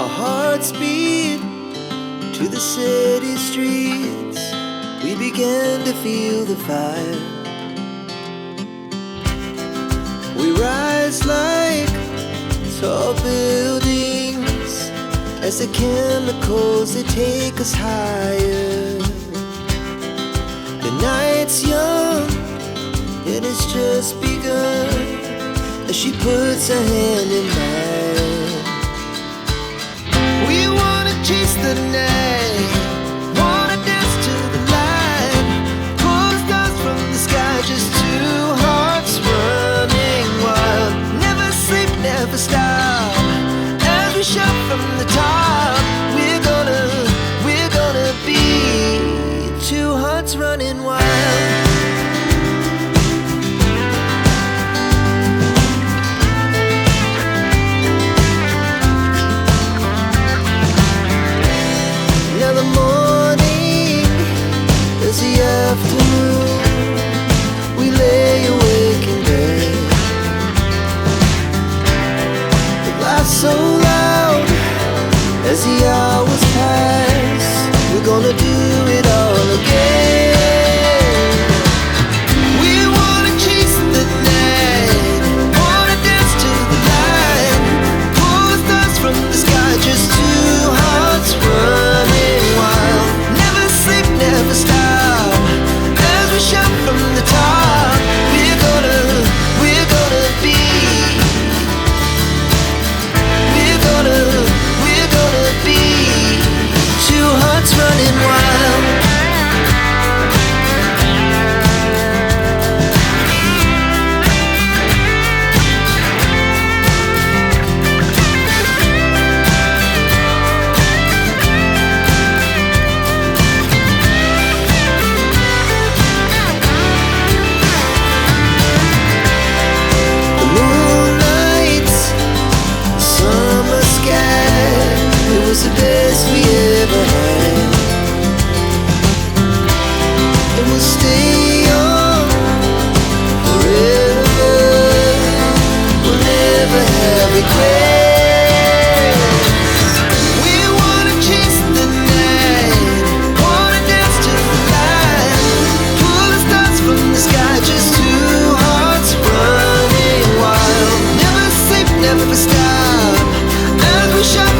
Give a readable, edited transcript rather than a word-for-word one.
Our hearts beat to the city streets. We began to feel the fire. We rise like tall buildings as the chemicals, they take us higher. The night's young and it's just begun as she puts her hand in mine. We wanna chase the night, wanna dance to the light, pull the stars from the sky, just two hearts running wild. Never sleep, never stop, as we shout from the top. We're gonna be two hearts running wild. Now the morning is the afternoon. We lay awake in bed. The laughs so loud as the hours pass. We're gonna do it all again. We wanna chase the night, wanna dance to the light, pull the stars from the sky, just two hearts running wild. Never sleep, never stop, as we shout from the top. We're gonna be, we're gonna be two hearts running wild. The moonlight, summer sky, it was the best we ever had. And we'll stay on forever. We'll never have regrets. We wanna chase the night, wanna dance to the light, pull the stars from the sky, just two hearts running wild. Never sleep, never stop, as we shout